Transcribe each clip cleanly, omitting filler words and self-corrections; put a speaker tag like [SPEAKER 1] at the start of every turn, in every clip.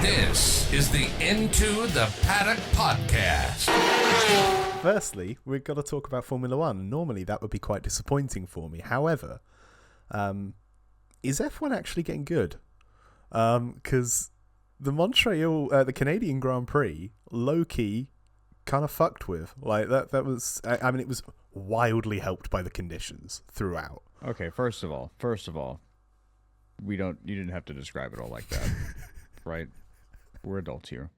[SPEAKER 1] This is the Into the Paddock podcast.
[SPEAKER 2] Firstly, we've got to talk about Formula One. Normally, that would be quite disappointing for me. However, is F1 actually getting good? Because the Canadian Grand Prix, low-key, kind of fucked with. Like, that was... I mean, it was wildly helped by the conditions throughout.
[SPEAKER 3] Okay, first of all, you didn't have to describe it all like that, right? We're adults here.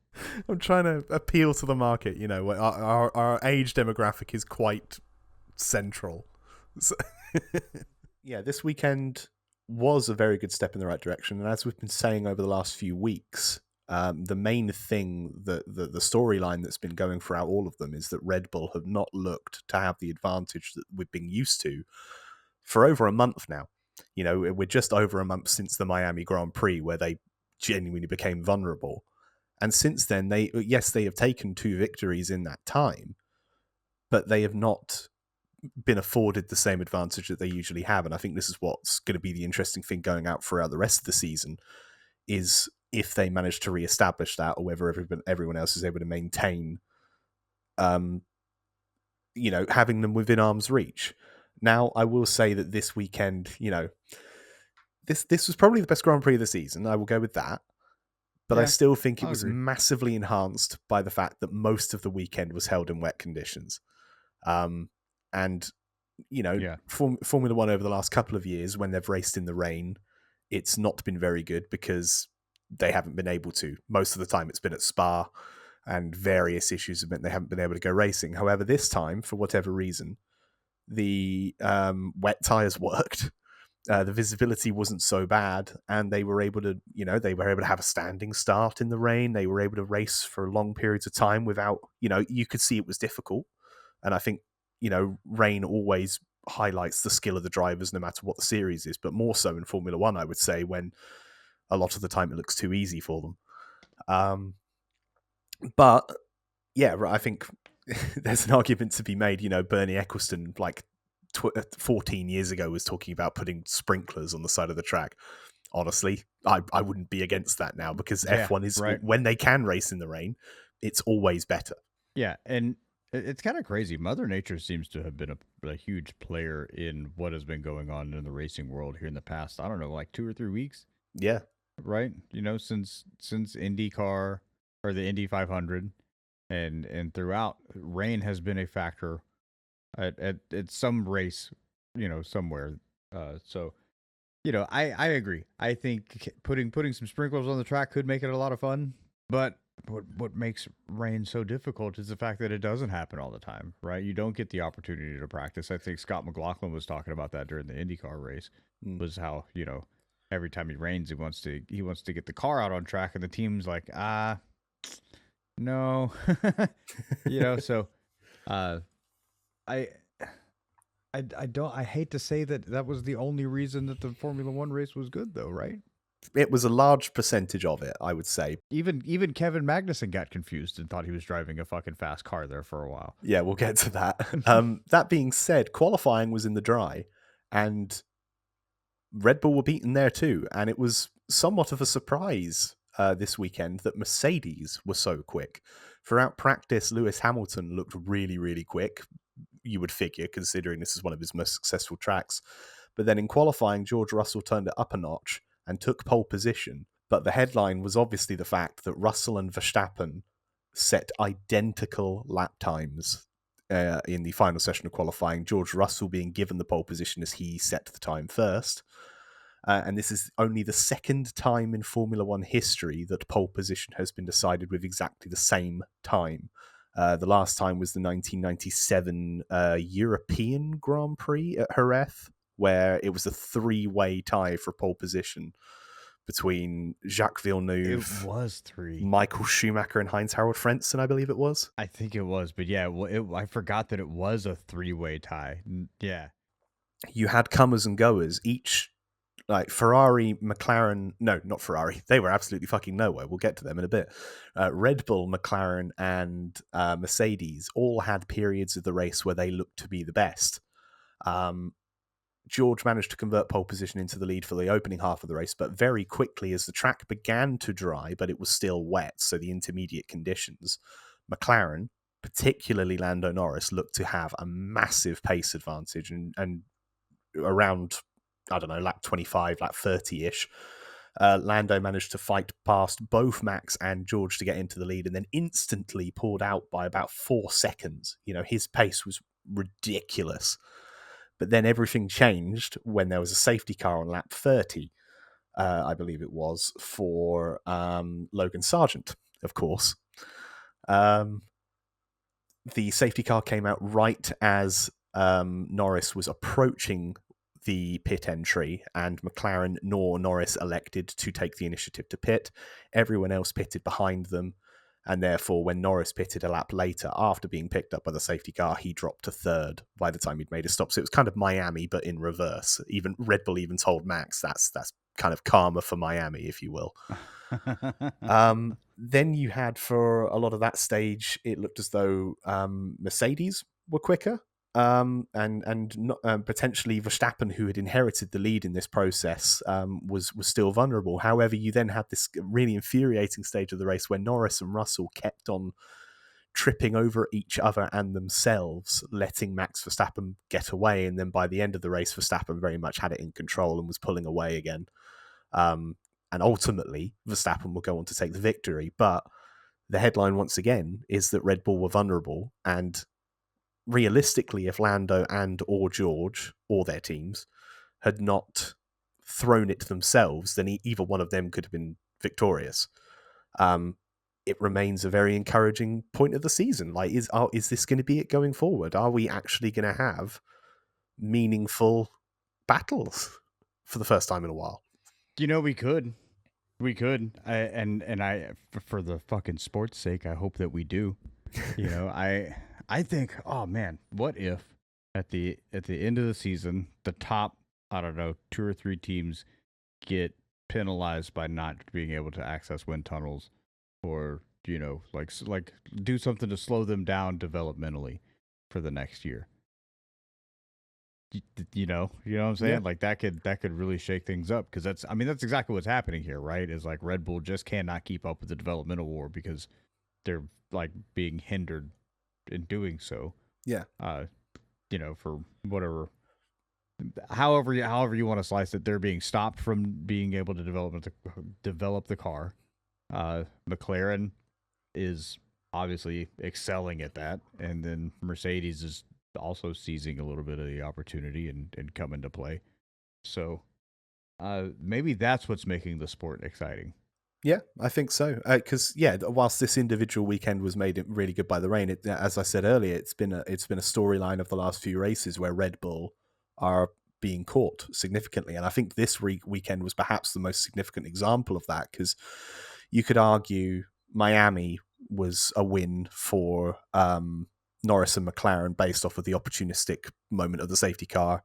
[SPEAKER 2] I'm trying to appeal to the market, you know. Our age demographic is quite central. So yeah, this weekend was a very good step in the right direction. And as we've been saying over the last few weeks, the main thing, the storyline that's been going throughout all of them is that Red Bull have not looked to have the advantage that we've been used to for over a month now. You know, we're just over a month since the Miami Grand Prix where they genuinely became vulnerable. And since then, they have taken 2 victories in that time, but they have not been afforded the same advantage that they usually have. And I think this is what's going to be the interesting thing going out throughout the rest of the season, is if they manage to reestablish that, or whether everyone else is able to maintain, you know, having them within arm's reach. Now, I will say that this weekend, you know, this was probably the best Grand Prix of the season. I will go with that. But I still think it was massively enhanced by the fact that most of the weekend was held in wet conditions. And, you know, Formula One over the last couple of years, when they've raced in the rain, it's not been very good because they haven't been able to. Most of the time it's been at Spa, and various issues have meant they haven't been able to go racing. However, this time, for whatever reason, the wet tyres worked. The visibility wasn't so bad, and they were able to, you know, have a standing start in the rain. They were able to race for long periods of time without, you know, you could see it was difficult. And I think, you know, rain always highlights the skill of the drivers, no matter what the series is, but more so in Formula One, I would say, when a lot of the time it looks too easy for them. But yeah, I think there's an argument to be made. You know, Bernie Ecclestone, like 14 years ago, was talking about putting sprinklers on the side of the track. Honestly, I wouldn't be against that now, because F1 is, when they can race in the rain, it's always better.
[SPEAKER 3] Yeah, and it's kind of crazy. Mother Nature seems to have been a huge player in what has been going on in the racing world here in the past, I don't know, like 2 or 3 weeks.
[SPEAKER 2] Yeah.
[SPEAKER 3] Right? You know, since IndyCar, or the Indy 500, and throughout, rain has been a factor at some race, you know, somewhere. So, you know, I agree. I think putting some sprinklers on the track could make it a lot of fun. But what makes rain so difficult is the fact that it doesn't happen all the time, right? You don't get the opportunity to practice. I think Scott McLaughlin was talking about that during the IndyCar race, was how, you know, every time it rains, he wants to get the car out on track, and the team's like, no, you know. So, I hate to say that was the only reason that the Formula One race was good, though, right?
[SPEAKER 2] It was a large percentage of it, I would say.
[SPEAKER 3] Even Kevin Magnussen got confused and thought he was driving a fucking fast car there for a while.
[SPEAKER 2] Yeah, we'll get to that. That being said, qualifying was in the dry, and Red Bull were beaten there too. And it was somewhat of a surprise this weekend that Mercedes were so quick. Throughout practice, Lewis Hamilton looked really, really quick, you would figure, considering this is one of his most successful tracks. But then in qualifying, George Russell turned it up a notch and took pole position. But the headline was obviously the fact that Russell and Verstappen set identical lap times in the final session of qualifying, George Russell being given the pole position as he set the time first. And this is only the second time in Formula One history that pole position has been decided with exactly the same time. The last time was the 1997 European Grand Prix at Jerez, where it was a 3-way tie for pole position between Jacques Villeneuve,
[SPEAKER 3] it was 3,
[SPEAKER 2] Michael Schumacher, and Heinz-Harald Frentzen, I believe it was.
[SPEAKER 3] I think it was, but yeah, I forgot that it was a 3-way tie. Yeah,
[SPEAKER 2] you had comers and goers, each. Like Ferrari, McLaren, no, not Ferrari. They were absolutely fucking nowhere. We'll get to them in a bit. Red Bull, McLaren, and Mercedes all had periods of the race where they looked to be the best. George managed to convert pole position into the lead for the opening half of the race, but very quickly, as the track began to dry, but it was still wet, so the intermediate conditions, McLaren, particularly Lando Norris, looked to have a massive pace advantage, and around, I don't know, lap 25, lap 30-ish, Lando managed to fight past both Max and George to get into the lead, and then instantly pulled out by about 4 seconds. His pace was ridiculous. But then everything changed when there was a safety car on lap 30, I believe it was, for Logan Sargent, of course. The safety car came out right as Norris was approaching the pit entry, and McLaren nor Norris elected to take the initiative to pit. Everyone else pitted behind them. And therefore, when Norris pitted a lap later, after being picked up by the safety car, he dropped to third by the time he'd made a stop. So it was kind of Miami, but in reverse. Even Red Bull even told Max that's kind of karma for Miami, if you will. Then you had, for a lot of that stage, it looked as though Mercedes were quicker. And potentially Verstappen, who had inherited the lead in this process, was still vulnerable. However, you then had this really infuriating stage of the race where Norris and Russell kept on tripping over each other and themselves, letting Max Verstappen get away. And then by the end of the race, Verstappen very much had it in control and was pulling away again. And ultimately, Verstappen will go on to take the victory. But the headline, once again, is that Red Bull were vulnerable, and realistically, if Lando and or George or their teams had not thrown it themselves, then either one of them could have been victorious. It remains a very encouraging point of the season. Like, is this going to be it going forward? Are we actually going to have meaningful battles for the first time in a while?
[SPEAKER 3] We could. For the fucking sports sake, I hope that we do. I think, oh man, what if at the end of the season, the top, I don't know, 2 or 3 teams get penalized by not being able to access wind tunnels, or like do something to slow them down developmentally for the next year. You know what I'm saying?
[SPEAKER 2] Yeah.
[SPEAKER 3] Like that could really shake things up, because that's exactly what's happening here, right? Is like Red Bull just cannot keep up with the developmental war because they're like being hindered in doing so.
[SPEAKER 2] Yeah.
[SPEAKER 3] For whatever, however you want to slice it, they're being stopped from being able to develop the car. McLaren is obviously excelling at that, and then Mercedes is also seizing a little bit of the opportunity and coming to play. So maybe that's what's making the sport exciting.
[SPEAKER 2] Yeah, I think so. Because whilst this individual weekend was made really good by the rain, as I said earlier, it's been a storyline of the last few races where Red Bull are being caught significantly, and I think this weekend was perhaps the most significant example of that, because you could argue Miami was a win for Norris and McLaren based off of the opportunistic moment of the safety car.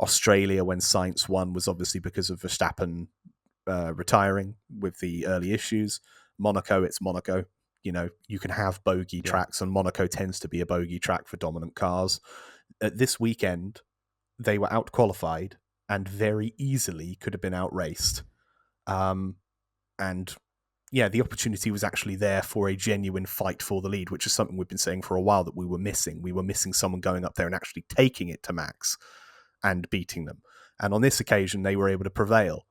[SPEAKER 2] Australia, when Sainz won, was obviously because of Verstappen retiring with the early issues. Monaco, it's Monaco. You can have bogey tracks, and Monaco tends to be a bogey track for dominant cars. This weekend, they were out-qualified and very easily could have been outraced. And yeah, the opportunity was actually there for a genuine fight for the lead, which is something we've been saying for a while that we were missing. We were missing someone going up there and actually taking it to Max and beating them. And on this occasion, they were able to prevail.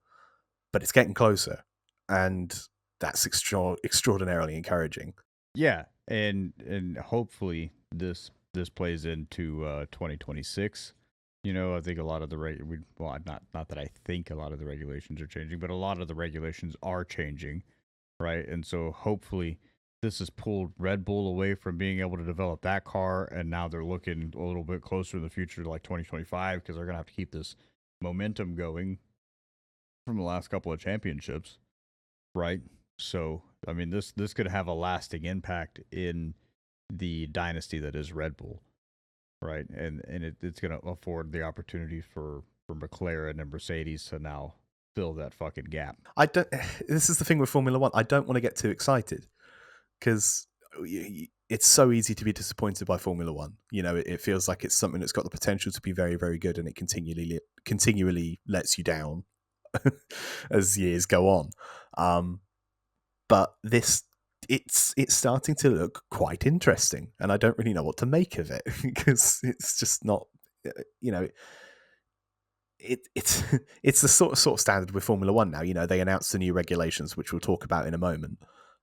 [SPEAKER 2] But it's getting closer, and that's extraordinarily encouraging.
[SPEAKER 3] Yeah, and hopefully this plays into 2026. I think a lot of the not that I think a lot of the regulations are changing, but a lot of the regulations are changing, right? And so hopefully this has pulled Red Bull away from being able to develop that car, and now they're looking a little bit closer in the future to like 2025, because they're gonna have to keep this momentum going from the last couple of championships, right? So, this could have a lasting impact in the dynasty that is Red Bull, right? And it's going to afford the opportunity for McLaren and Mercedes to now fill that fucking gap.
[SPEAKER 2] This is the thing with Formula One. I don't want to get too excited, because it's so easy to be disappointed by Formula One. You know, it feels like it's something that's got the potential to be very, very good, and it continually lets you down as years go on. But it's starting to look quite interesting, and I don't really know what to make of it because it's just not, you know. It's the sort of standard with Formula One now. You know, they announced the new regulations, which we'll talk about in a moment.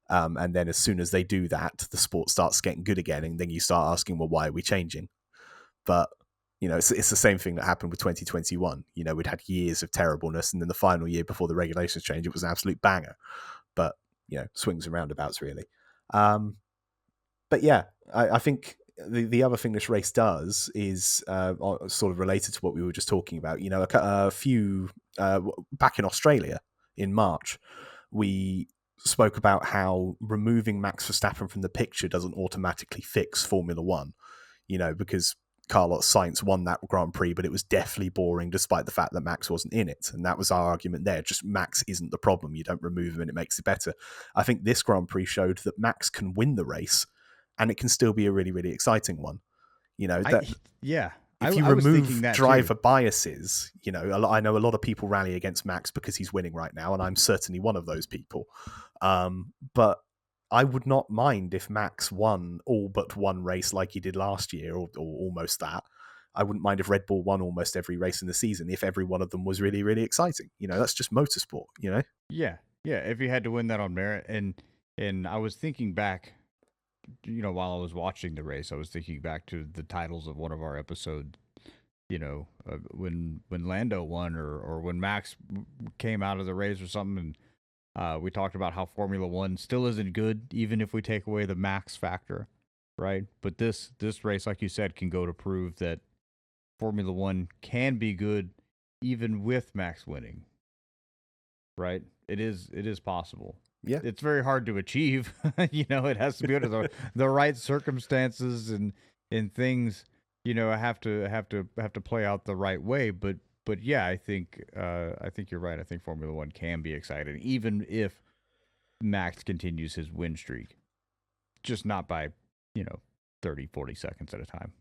[SPEAKER 2] And then as soon as they do that, the sport starts getting good again, and then you start asking, well, why are we changing? But you know, it's the same thing that happened with 2021. You know, we'd had years of terribleness, and then the final year before the regulations changed, it was an absolute banger. But you know, swings and roundabouts, really. But yeah, I think the other thing this race does is sort of related to what we were just talking about. You know, a few back in Australia in March, we spoke about how removing Max Verstappen from the picture doesn't automatically fix Formula One. You know, because Carlos Sainz won that Grand Prix, but it was definitely boring despite the fact that Max wasn't in it. And that was our argument there. Just Max isn't the problem. You don't remove him and it makes it better. I think this Grand Prix showed that Max can win the race and it can still be a really, really exciting one. You know, that if you remove driver biases, you know, I know a lot of people rally against Max because he's winning right now, and I'm certainly one of those people. But I would not mind if Max won all but one race like he did last year, or almost that. I wouldn't mind if Red Bull won almost every race in the season if every one of them was really, really exciting. You know, that's just motorsport, you know?
[SPEAKER 3] Yeah. If you had to win that on merit. And I was thinking back, you know, while I was watching the race, I was thinking back to the titles of one of our episodes, you know, when Lando won or when Max came out of the race or something. And we talked about how Formula One still isn't good, even if we take away the Max factor, right? But this race, like you said, can go to prove that Formula One can be good even with Max winning, right? It is possible.
[SPEAKER 2] Yeah,
[SPEAKER 3] it's very hard to achieve. You know, it has to be under the right circumstances and things. You know, have to play out the right way. But yeah, I think you're right. I think Formula One can be exciting, even if Max continues his win streak, just not by 30, 40 seconds at a time.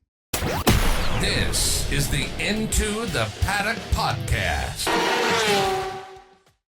[SPEAKER 1] This is the Into the Paddock podcast.